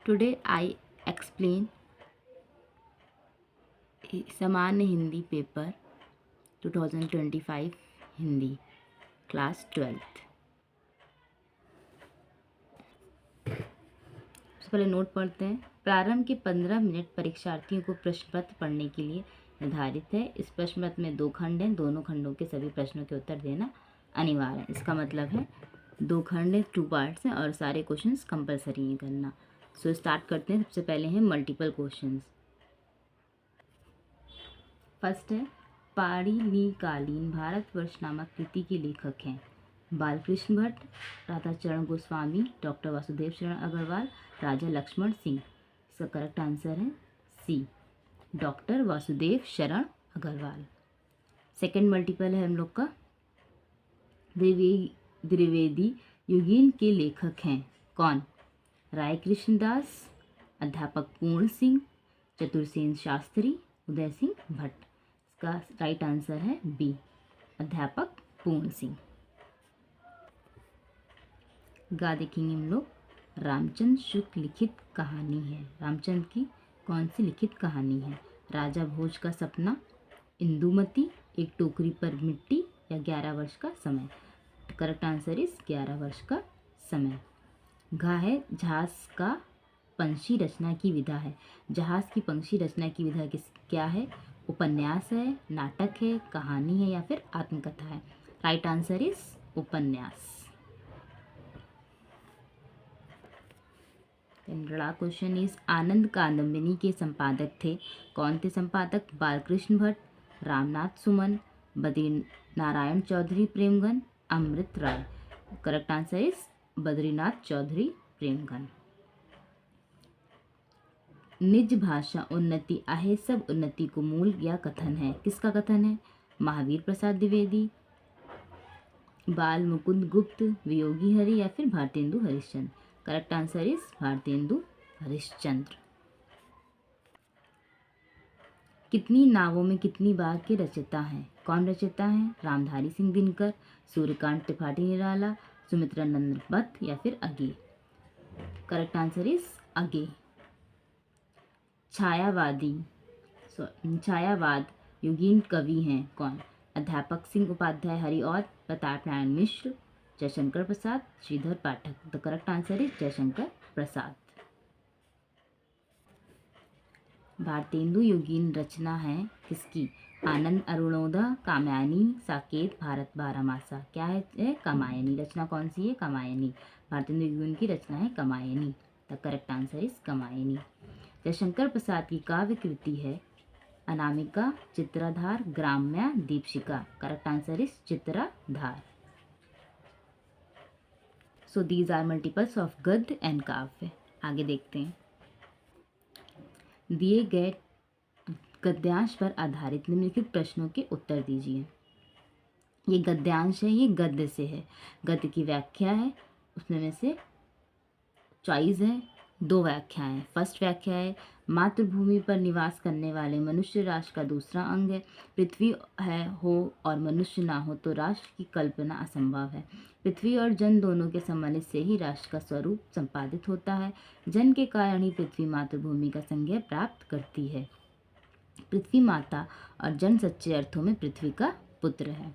Today I explain सामान्य Hindi paper 2025 Hindi class 12th। सबसे पहले नोट पढ़ते हैं। प्रारंभ के 15 मिनट परीक्षार्थियों को प्रश्न पत्र पढ़ने के लिए निर्धारित है। इस प्रश्न पत्र में 2 खंड हैं, दोनों खंडों के सभी प्रश्नों के उत्तर देना अनिवार्य है। इसका मतलब है 2 खंड है, 2 पार्ट्स हैं और सारे क्वेश्चंस कंपलसरी हैं करना। सो स्टार्ट करते हैं। सबसे पहले हैं मल्टीपल क्वेश्चंस। फर्स्ट है, पाणिनिकालीन भारतवर्ष नामक कृति के लेखक हैं बालकृष्ण भट्ट, राधाचरण गोस्वामी, डॉक्टर वासुदेव शरण अग्रवाल, राजा लक्ष्मण सिंह। इसका करेक्ट आंसर है सी, डॉक्टर वासुदेव शरण अग्रवाल। सेकंड मल्टीपल है हम लोग का, द्विवेदी युगीन के लेखक हैं कौन? राय कृष्णदास, अध्यापक पूर्ण सिंह, चतुरसेन शास्त्री, उदय सिंह भट्ट। इसका राइट आंसर है बी, अध्यापक पूर्ण सिंह। गा देखेंगे हम लोग। रामचंद्र शुक्ल लिखित कहानी है। रामचंद्र की कौन सी लिखित कहानी है? राजा भोज का सपना, इंदुमती, एक टोकरी पर मिट्टी या 11 वर्ष का समय। करेक्ट आंसर इज 11 वर्ष का समय। घा है, जहाज का पंछी रचना की विधा है। जहाज की पंछी रचना की विधा क्या है? उपन्यास है, नाटक है, कहानी है या फिर आत्मकथा है। राइट आंसर इज उपन्यास। अगला क्वेश्चन इज, आनंद कादंबिनी के संपादक थे कौन थे संपादक? Balkrishna Bhatt, Ramnath Suman, Badri Narayan Chaudhary Premghan, Amrit Rai. Correct answer is Badrinath Chaudhary Premghan. निज भाषा उन्नति आहे सब उन्नति को मूल या कथन है। किसका कथन है? महावीर प्रसाद द्विवेदी, बाल मुकुंद गुप्त, वियोगी हरि या फिर Bharatendu Harishchandra. Correct answer is Bharatendu Harishchandra. कितनी नावों में कितनी बार के रचयिता हैं? कौन रचयिता हैं? रामधारी सिंह दिनकर, सूर्यकांत त्रिपाठी निराला, सुमित्रानंद भट्ट या फिर अगे। करेक्ट आंसर इज अगे। छायावाद युगीन कवि हैं कौन? अध्यापक Singh Upadhyay Hariaudh, Pratap Narayan Mishra, Jaishankar Prasad, Shridhar Pathak. The correct answer is Jaishankar Prasad. Bharatendu युगीन रचना है किसकी? आनंद अरुणोदय, कामायनी, साकेत, भारत बारहमासा। क्या है? कामायनी। रचना कौन सी है? कामायनी। भारतेंदु युगीन की रचना है Kamayani. The correct answer is Kamayani. Jaishankar Prasad की काव्य कृति है Anamika, Chitradhar, Gramya, Deepshikha. Correct answer is Chitradhar. So these are multiples of gadya and kavya. आगे देखते हैं। दिए गए गद्यांश पर आधारित निम्नलिखित प्रश्नों के उत्तर दीजिए। ये गद्यांश है, ये गद्य से है। गद्य की व्याख्या है, उसमें में से चॉइस है, 2 व्याख्याएं हैं। फर्स्ट व्याख्या है, मातृभूमि पर निवास करने वाले मनुष्य राष्ट्र का दूसरा अंग है। पृथ्वी है हो और मनुष्य ना हो तो राष्ट्र की कल्पना असंभव है। पृथ्वी और जन दोनों के सम्मिलित से ही राष्ट्र का स्वरूप संपादित होता है। जन के कारण ही पृथ्वी मातृभूमि का संज्ञा प्राप्त करती है। पृथ्वी माता और जन सच्चे अर्थों में पृथ्वी का पुत्र है।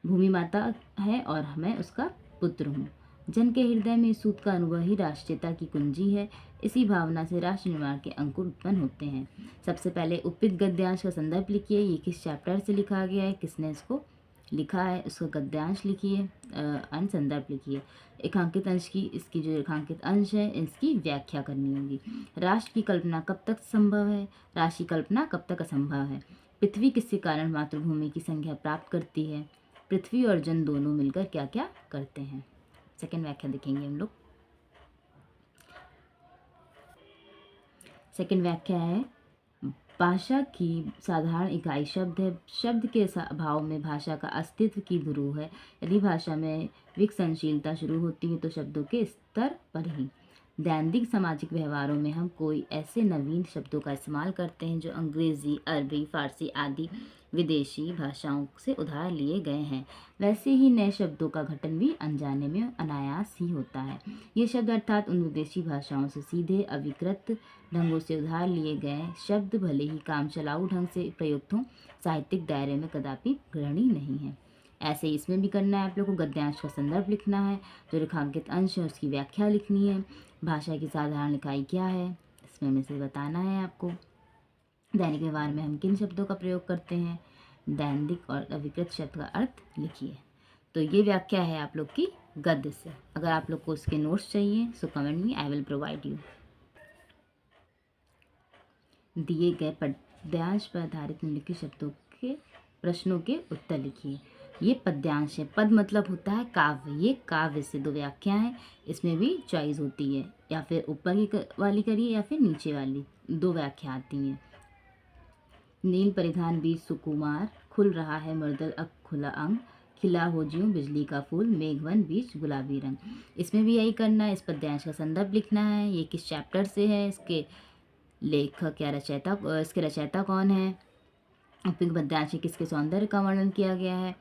भूमि माता है और मैं उसका पुत्र हूँ। जन के हृदय में सूत का अनुभव ही राष्ट्रीयता की कुंजी है। इसी भावना से राष्ट्र निर्माण के अंकुर उत्पन्न होते हैं। सबसे पहले उपयुक्त गद्यांश का संदर्भ लिखिए। ये किस चैप्टर से लिखा गया है, किसने इसको लिखा है, उसका गद्यांश लिखिए, अंश संदर्भ लिखिए। एकांकित अंश की, इसकी जो रेखांकित अंश है इसकी व्याख्या करनी होगी। राष्ट्र की कल्पना कब तक संभव है? राष्ट्र की कल्पना कब तक असंभव है? पृथ्वी किसके कारण मातृभूमि की संज्ञा प्राप्त करती है? पृथ्वी और जन दोनों मिलकर क्या क्या करते हैं? सेकेंड व्याख्या देखेंगे हम लोग। सेकेंड व्याख्या है, भाषा की साधारण इकाई शब्द है। शब्द के अभाव में भाषा का अस्तित्व की धुरूह है। यदि भाषा में विकसनशीलता शुरू होती है तो शब्दों के स्तर पर ही। दैनिक सामाजिक व्यवहारों में हम कोई ऐसे नवीन शब्दों का इस्तेमाल करते हैं जो अंग्रेजी, अरबी, फारसी आदि विदेशी भाषाओं से उधार लिए गए हैं। वैसे ही नए शब्दों का गठन भी अनजाने में अनायास ही होता है। ये शब्द अर्थात उन विदेशी भाषाओं से सीधे अविकृत ढंगों से उधार लिए गए शब्द भले ही काम चलाऊ ढंग से प्रयुक्त हों, साहित्यिक दायरे में कदापि ग्रहणीय नहीं है। ऐसे ही इसमें भी करना है आप लोग को। गद्यांश का संदर्भ लिखना है, जो रेखांकित अंश है उसकी व्याख्या लिखनी है, भाषा की साधारण इकाई क्या है इसमें में से बताना है आपको। दैनिक व्यवहार में हम किन शब्दों का प्रयोग करते हैं, दैनिक और अविकृत शब्द का अर्थ लिखिए। तो ये व्याख्या है आप लोग की गद्य से। अगर आप लोग को उसके नोट्स चाहिए so comment me, I will provide you. दिए गए पद्यांश पर आधारित निम्नलिखित शब्दों के प्रश्नों के उत्तर लिखिए। ये पद्यांश है, पद मतलब होता है काव्य। ये काव्य से दो व्याख्या है, इसमें भी चॉइस होती है, या फिर ऊपर की वाली करिए या फिर नीचे वाली, दो व्याख्या आती हैं। नील परिधान बीच सुकुमार, खुल रहा है मर्दल अब खुला अंग, खिला हो ज्यों बिजली का फूल, मेघवन बीच गुलाबी रंग। इसमें भी यही करना है। इस पद्यांश का संदर्भ लिखना है, ये किस चैप्टर से है, इसके लेखक या रचयिता, इसके रचयिता कौन है, उपयुक्त पद्यांश में किसके सौंदर्य का वर्णन किया गया है,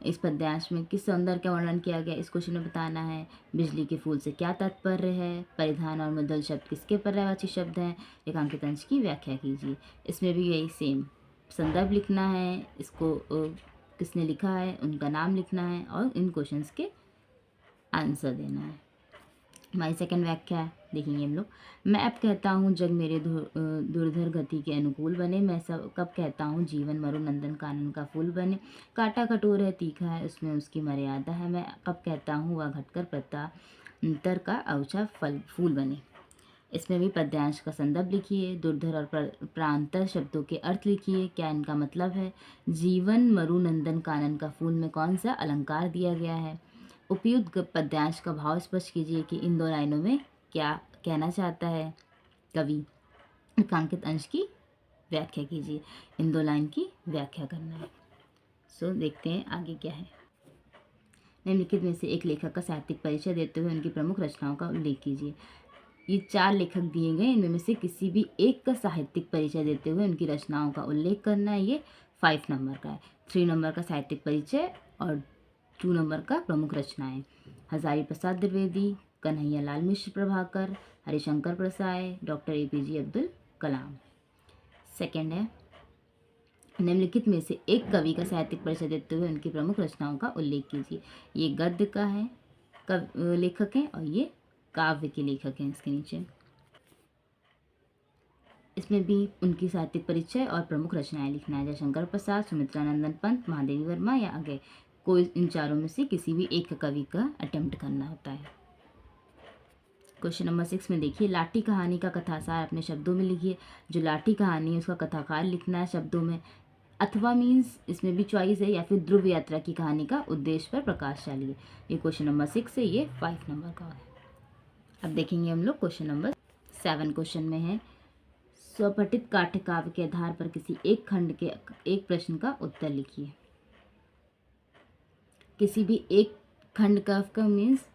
इस पद्यांश में किस सौंदर्य का वर्णन किया गया है, इस क्वेश्चन में बताना है। बिजली के फूल से क्या तात्पर्य है, परिधान और मुद्दल शब्द किसके पर्यायवाची शब्द हैं, रेखांकित अंश की व्याख्या कीजिए। इसमें भी यही सेम संदर्भ लिखना है, इसको किसने लिखा है उनका नाम लिखना है और इन क्वेश्चंस के आंसर देना है। हमारी सेकंड व्याख्या है, देखेंगे हम लोग। मैं अब कहता हूँ जग मेरे दुर्धर गति के अनुकूल बने, मैं सब कब कहता हूँ जीवन मरु नंदन कानन का फूल बने, काटा कठोर है तीखा है उसमें उसकी मर्यादा है, मैं कब कहता हूँ वह घटकर प्रतांतर का अवचा फूल बने। इसमें भी पद्यांश का संदर्भ लिखिए, दुर्धर और प्रांतर शब्दों के अर्थ लिखिए, क्या इनका मतलब है। जीवन मरु नंदन कानन का फूल में कौन सा अलंकार दिया गया है। उपयुक्त पद्यांश का भाव स्पष्ट कीजिए कि इन दो लाइनों में क्या कहना चाहता है कवि। रेखांकित अंश की व्याख्या कीजिए, इन दो लाइन की व्याख्या करना है। सो देखते हैं आगे क्या है। निम्नलिखित में से एक लेखक का साहित्यिक परिचय देते हुए उनकी प्रमुख रचनाओं का उल्लेख कीजिए। ये 4 लेखक दिए गए, इनमें में से किसी भी एक का साहित्यिक परिचय देते हुए उनकी रचनाओं का उल्लेख करना है। ये 5 नंबर का है। 3 नंबर का साहित्यिक परिचय और 2 नंबर का प्रमुख रचनाएं। हजारी प्रसाद द्विवेदी, कन्हैया लाल मिश्र प्रभाकर, हरिशंकर प्रसाद, doctor APJ Abdul Kalam. Second है, निम्नलिखित में से एक कवि का साहित्यिक परिचय देते हुए उनकी प्रमुख रचनाओं का उल्लेख कीजिए। ये गद्य का है, लेखक हैं, और ये काव्य के लेखक हैं। इसके नीचे इसमें भी उनकी साहित्यिक परिचय और प्रमुख रचनाएं लिखना है। जयशंकर प्रसाद, सुमित्रानंदन पंत, महादेवी वर्मा या आगे कोई इन चारों में से किसी भी एक कवि का अटेम्प्ट करना होता है। क्वेश्चन नंबर 6 में देखिए, लाठी कहानी का कथासार अपने शब्दों में लिखिए। जो लाठी कहानी है उसका कथाकार लिखना है शब्दों में, अथवा मीन्स इसमें भी चॉइस है, या फिर ध्रुव यात्रा की कहानी का उद्देश्य पर प्रकाश डालिए। ये क्वेश्चन नंबर 6 है, ये 5 नंबर का है। अब देखेंगे हम लोग क्वेश्चन नंबर 7। क्वेश्चन में है, स्वपठित काठ्य काव्य के आधार पर किसी एक खंड के एक प्रश्न का उत्तर लिखिए। किसी भी एक खंड का मीन्स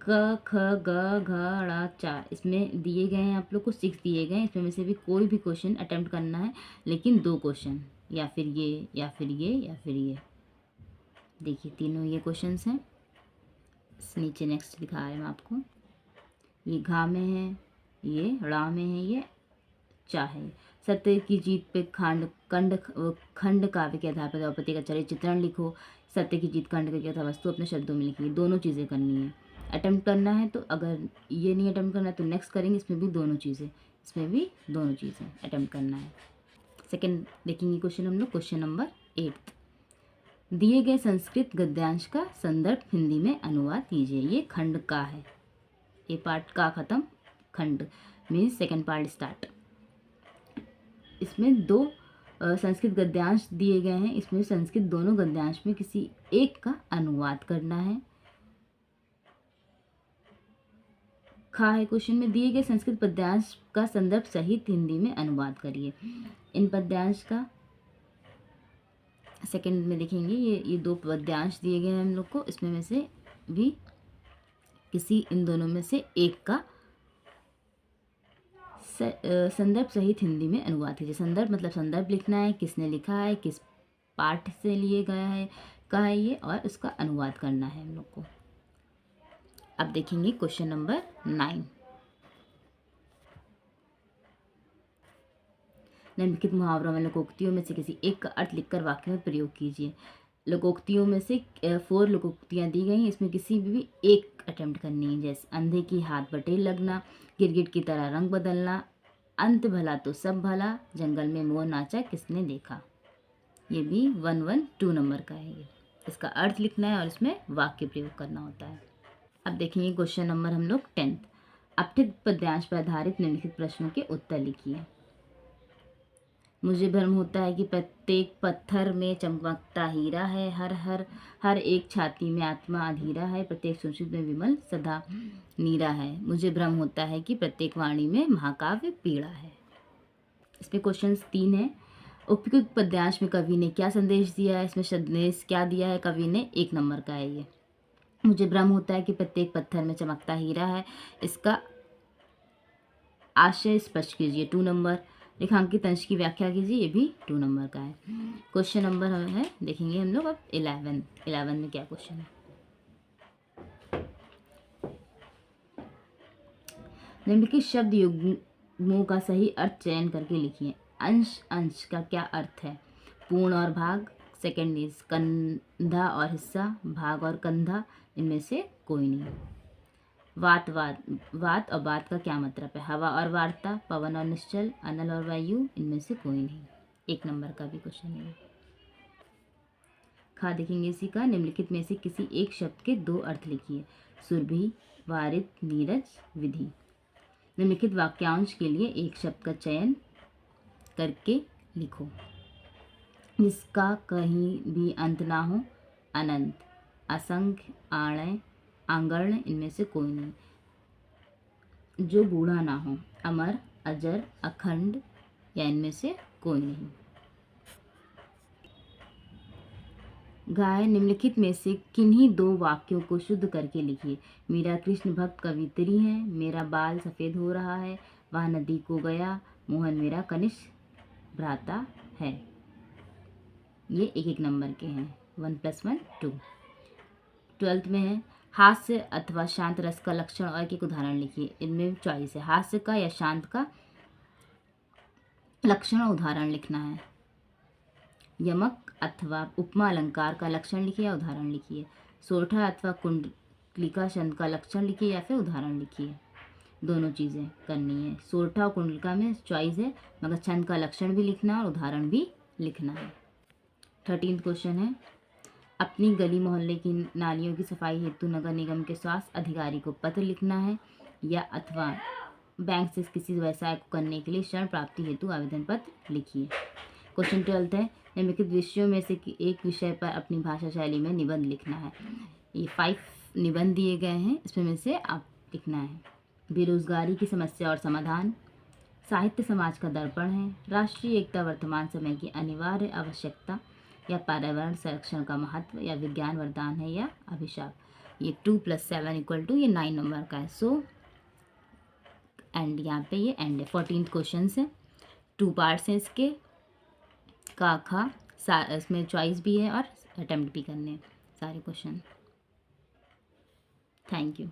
क ख ग घ ड़ चा, इसमें दिए गए हैं आप लोग को 6 दिए गए हैं। इसमें में से भी कोई भी क्वेश्चन अटेम्प्ट करना है, लेकिन 2 क्वेश्चन, या फिर ये या फिर ये या फिर ये। देखिए तीनों ये क्वेश्चंस हैं। नीचे नेक्स्ट दिखा रहे हैं हम आपको। ये घा में है, ये ड़ा में है, ये चा है। सत्य की जीत पे खंड काव्य के आधार पर द्रौपदी का चरित्र चित्रण लिखो। सत्य की जीत खंड की कथा वस्तु अपने शब्दों में लिखिए। दोनों चीज़ें करनी है, अटेम्प्ट करना है। तो अगर ये नहीं अटेम्प्ट करना है तो नेक्स्ट करेंगे। इसमें भी दोनों चीज़ें अटेम्प्ट करना है। सेकेंड देखेंगे क्वेश्चन हम लोग। क्वेश्चन नंबर 8, दिए गए संस्कृत गद्यांश का संदर्भ हिंदी में अनुवाद कीजिए। ये खंड का है, ये पार्ट का खत्म, खंड मीन्स सेकेंड पार्ट स्टार्ट। इसमें 2 संस्कृत गद्यांश दिए गए हैं। इसमें संस्कृत दोनों गद्यांश में किसी एक का अनुवाद करना है। खा है क्वेश्चन में, दिए गए संस्कृत पद्यांश का संदर्भ सहित हिंदी में अनुवाद करिए। इन पद्यांश का सेकंड में देखेंगे। ये 2 पद्यांश दिए गए हैं हम लोग को। इसमें में से भी किसी इन दोनों में से एक का संदर्भ सहित हिंदी में अनुवाद कीजिए। संदर्भ मतलब संदर्भ लिखना है, किसने लिखा है, किस पाठ से लिए गया है का है ये, और उसका अनुवाद करना है हम लोग को। अब देखेंगे क्वेश्चन नंबर 9। निम्नलिखित मुहावरों में लोकोक्तियों में से किसी एक का अर्थ लिखकर वाक्य में प्रयोग कीजिए। लोकोक्तियों में से 4 लोकोक्तियाँ दी गई हैं, इसमें किसी भी एक अटेम्प्ट करनी है। जैसे अंधे की हाथ बटेर लगना, गिरगिट की तरह रंग बदलना, अंत भला तो सब भला, जंगल में मोर नाचा किसने देखा। ये भी 112 नंबर का है। ये इसका अर्थ लिखना है और इसमें वाक्य प्रयोग करना होता है। अब देखेंगे क्वेश्चन नंबर हम लोग 10। अपठित पद्यांश पर आधारित निम्नलिखित प्रश्नों के उत्तर लिखिए। मुझे भ्रम होता है कि प्रत्येक पत्थर में चमकता हीरा है, हर हर हर एक छाती में आत्मा अधीरा है, प्रत्येक सुश्रुत में विमल सदा नीरा है। मुझे भ्रम होता है कि प्रत्येक वाणी में महाकाव्य पीड़ा है। इसमें क्वेश्चंस 3 है। उपयुक्त पद्यांश में कवि ने क्या संदेश दिया है, इसमें संदेश क्या दिया है कवि ने, 1 नंबर का है ये। मुझे भ्रम होता है कि प्रत्येक पत्थर में चमकता हीरा है, इसका आशय स्पष्ट कीजिए, 2 नंबर। रेखांकित अंश की व्याख्या कीजिए, ये भी 2 नंबर का है। क्वेश्चन नंबर है देखेंगे हम लोग अब 11 में क्या क्वेश्चन है। निम्नलिखित शब्द युग्मों का सही अर्थ चयन करके लिखिए। अंश, अंश का क्या अर्थ है, पूर्ण और भाग। सेकंड इज कंधा और हिस्सा, भाग और कंधा, इनमें से कोई नहीं। वात और बात का क्या मतलब है, हवा और वार्ता, पवन और निश्चल, अनल और वायु, इनमें से कोई नहीं। 1 नंबर का भी क्वेश्चन है। खा देखेंगे इसी का। निम्नलिखित में से किसी एक शब्द के 2 अर्थ लिखिए। सुरभि, वारित, नीरज, विधि। निम्नलिखित वाक्यांश के लिए एक शब्द का चयन करके लिखो। जिसका कहीं भी अंत ना हो, अनंत, असंख्य, आणय, आंगर्ण, इनमें से कोई नहीं। जो बूढ़ा ना हो, अमर, अजर, अखंड, या इनमें से कोई नहीं। गाय निम्नलिखित में से किन्हीं 2 वाक्यों को शुद्ध करके लिखिए। मेरा कृष्ण भक्त कवित्री है, मेरा बाल सफ़ेद हो रहा है, वह नदी को गया, मोहन मेरा कनिष्ठ भ्राता है। ये 1 नंबर के हैं। 1 + 1 2। 12th में है हास्य अथवा शांत रस का लक्षण और एक उदाहरण लिखिए। इनमें चॉइस है, हास्य का या शांत का लक्षण और उदाहरण लिखना है। यमक अथवा उपमा अलंकार का लक्षण लिखिए या उदाहरण लिखिए। सोरठा अथवा कुंडलिका छंद का लक्षण लिखिए या फिर उदाहरण लिखिए। दोनों चीज़ें करनी है। सोरठा और कुंडलिका में चॉइस है, मगर छंद का लक्षण भी लिखना और उदाहरण भी लिखना है। 13th क्वेश्चन है, अपनी गली मोहल्ले की नालियों की सफाई हेतु नगर निगम के स्वास्थ्य अधिकारी को पत्र लिखना है, या अथवा बैंक से किसी व्यवसाय को करने के लिए ऋण प्राप्ति हेतु आवेदन पत्र लिखिए। क्वेश्चन 12th है, निम्नलिखित विषयों में से एक विषय पर अपनी भाषा शैली में निबंध लिखना है। ये 5 निबंध दिए गए हैं, इसमें में से आप लिखना है। बेरोजगारी की समस्या और समाधान, साहित्य समाज का दर्पण है, राष्ट्रीय एकता वर्तमान समय की अनिवार्य आवश्यकता, या पर्यावरण संरक्षण का महत्व, या विज्ञान वरदान है या अभिशाप। ये 2 + 7 = ये 9 नंबर का है। सो एंड यहाँ पे ये एंड है। 14th क्वेश्चन है, 2 पार्ट्स हैं इसके। का खा इसमें चॉइस भी है और अटेम्प्ट भी करने हैं सारे क्वेश्चन। Thank you.